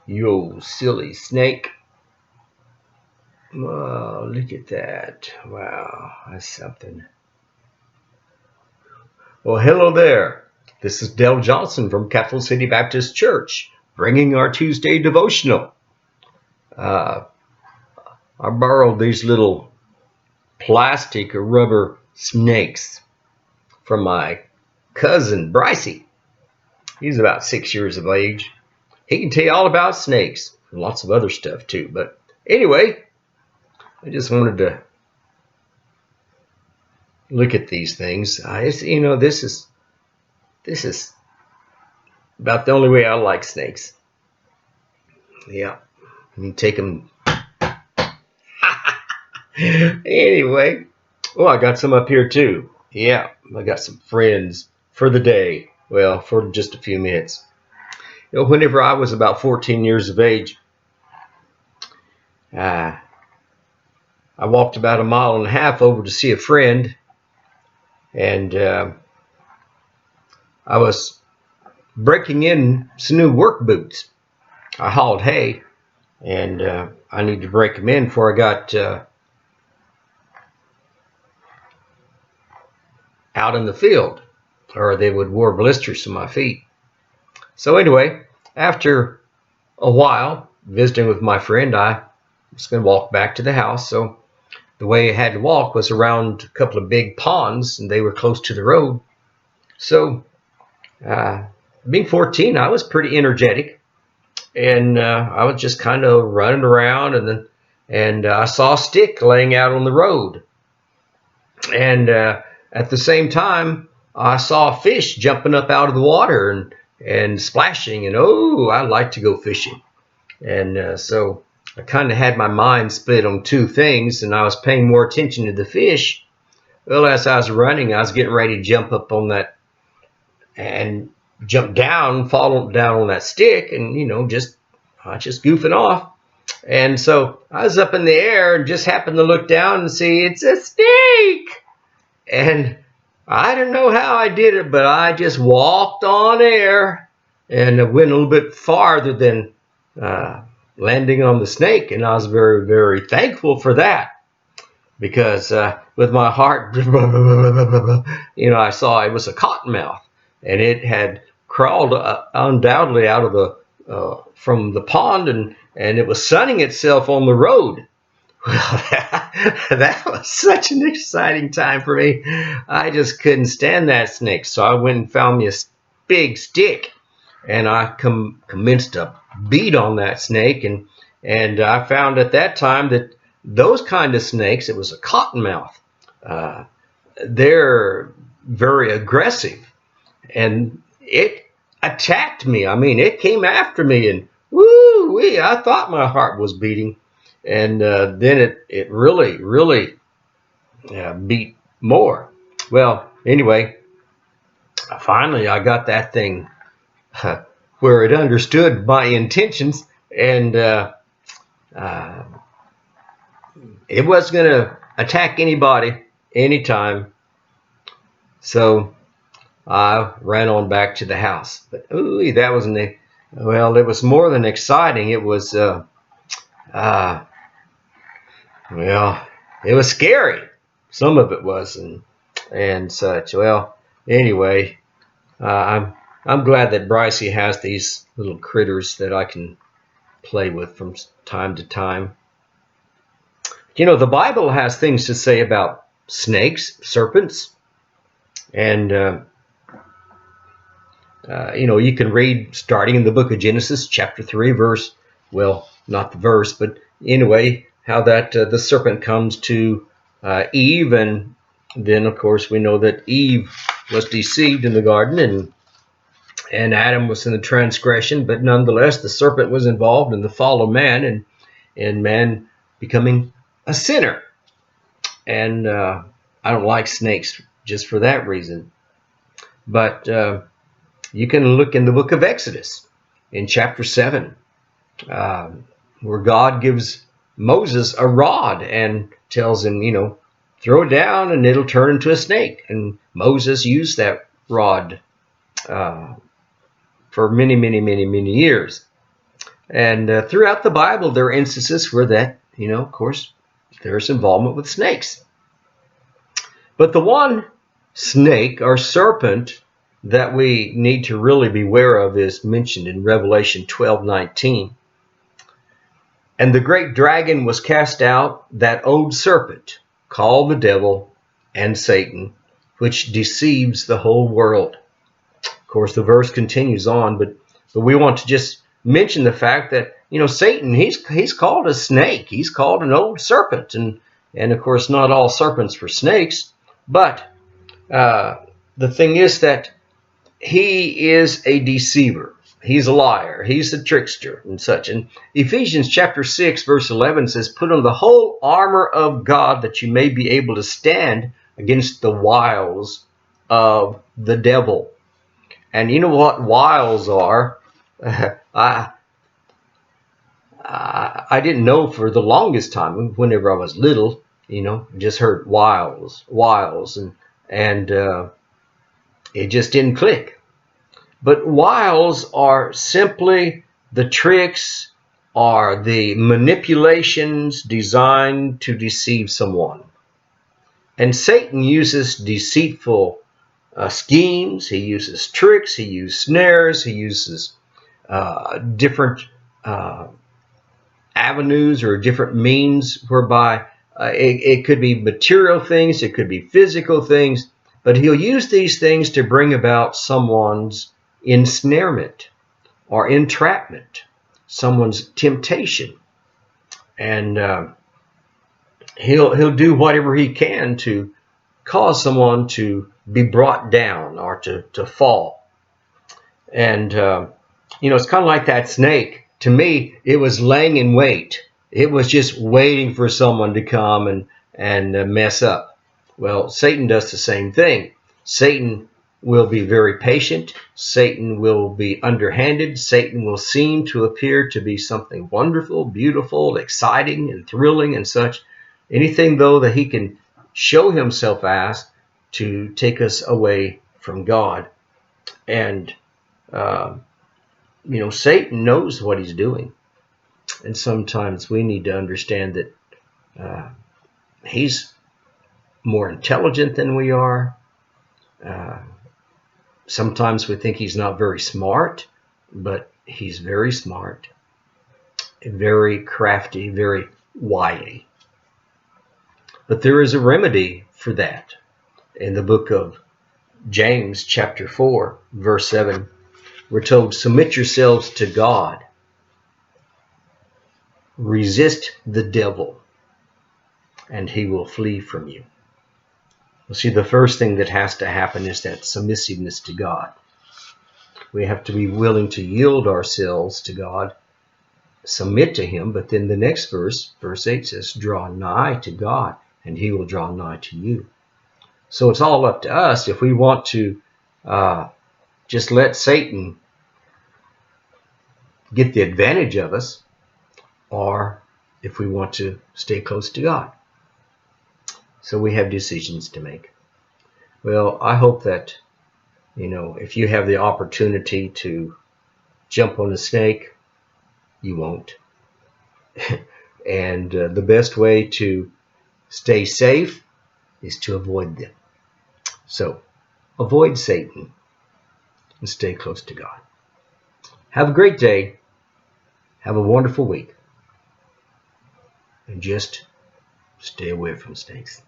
You old silly snake. Wow, look at that. Wow, that's something. Well, hello there. This is Dale Johnson from Capital City Baptist Church, bringing our Tuesday devotional. I borrowed these little plastic or rubber snakes from my cousin, Brycey. He's about 6 years of age. He can tell you all about snakes and lots of other stuff too. But anyway, I just wanted to look at these things. This is about the only way I like snakes. Yeah, you take them. Anyway, oh, I got some up here too. Yeah, I got some friends for the day. Well, for just a few minutes. Whenever I was about 14 years of age, I walked about 1.5 miles over to see a friend, and I was breaking in some new work boots. I hauled hay, and I needed to break them in before I got out in the field, or they would wear blisters to my feet. So anyway, after a while visiting with my friend, I was going to walk back to the house. So the way I had to walk was around a couple of big ponds, and they were close to the road. So being 14, I was pretty energetic, and I was just kind of running around, and I saw a stick laying out on the road. And at the same time, I saw a fish jumping up out of the water and splashing, and I like to go fishing. And so I kind of had my mind split on two things, and I was paying more attention to the fish. Well, as I was running, I was getting ready to jump up on that and jump down, fall down on that stick, and just goofing off. And so I was up in the air and just happened to look down and see it's a snake. And I don't know how I did it, but I just walked on air and went a little bit farther than landing on the snake. And I was very, very thankful for that, because with my heart, I saw it was a cottonmouth, and it had crawled undoubtedly out of from the pond, and it was sunning itself on the road. Well, that was such an exciting time for me. I just couldn't stand that snake. So I went and found me a big stick, and I commenced to beat on that snake. And I found at that time that those kind of snakes, it was a cottonmouth, they're very aggressive. And it attacked me. I mean, it came after me, and woo-wee, I thought my heart was beating. And then it really, really beat more. Well, anyway, finally I got that thing where it understood my intentions, and it wasn't going to attack anybody anytime. So I ran on back to the house. But that was it was more than exciting. It was it was scary. Some of it was, and such. Well, anyway, I'm glad that Brycey has these little critters that I can play with from time to time. The Bible has things to say about snakes, serpents, and you can read starting in the book of Genesis, chapter 3, verse. Well, not the verse, but anyway, how that the serpent comes to Eve, and then of course we know that Eve was deceived in the garden, and Adam was in the transgression, but nonetheless the serpent was involved in the fall of man, and man becoming a sinner. And I don't like snakes just for that reason. But you can look in the book of Exodus in chapter 7, where God gives Moses a rod and tells him, throw it down and it'll turn into a snake. And Moses used that rod for many, many, many, many years. And throughout the Bible, there are instances where that, of course, there's involvement with snakes. But the one snake or serpent that we need to really beware of is mentioned in Revelation 12:19. And the great dragon was cast out, that old serpent, called the devil and Satan, which deceives the whole world. Of course, the verse continues on, but we want to just mention the fact that, Satan, he's called a snake. He's called an old serpent. And of course, not all serpents were snakes. But the thing is that he is a deceiver. He's a liar. He's a trickster and such. And Ephesians chapter 6, verse 11 says, put on the whole armor of God that you may be able to stand against the wiles of the devil. And you know what wiles are? I didn't know for the longest time. Whenever I was little, just heard wiles, and it just didn't click. But wiles are simply the tricks or the manipulations designed to deceive someone. And Satan uses deceitful schemes. He uses tricks. He uses snares. He uses different avenues or different means whereby it could be material things, it could be physical things, but he'll use these things to bring about someone's ensnarement or entrapment, someone's temptation. And he'll do whatever he can to cause someone to be brought down or to fall. And, it's kind of like that snake. To me, it was laying in wait. It was just waiting for someone to come and mess up. Well, Satan does the same thing. Satan will be very patient. Satan will be underhanded. Satan will seem to appear to be something wonderful, beautiful, exciting, and thrilling and such. Anything, though, that he can show himself as to take us away from God. And Satan knows what he's doing. And sometimes we need to understand that he's more intelligent than we are. Sometimes we think he's not very smart, but he's very smart, very crafty, very wily. But there is a remedy for that. In the book of James, chapter 4, verse 7, we're told, submit yourselves to God. Resist the devil, and he will flee from you. Well, see, the first thing that has to happen is that submissiveness to God. We have to be willing to yield ourselves to God, submit to him, but then the next verse, verse 8 says, draw nigh to God, and he will draw nigh to you. So it's all up to us if we want to just let Satan get the advantage of us, or if we want to stay close to God. So we have decisions to make. Well, I hope that, if you have the opportunity to jump on a snake, you won't. And the best way to stay safe is to avoid them. So avoid Satan and stay close to God. Have a great day. Have a wonderful week. And just stay away from snakes.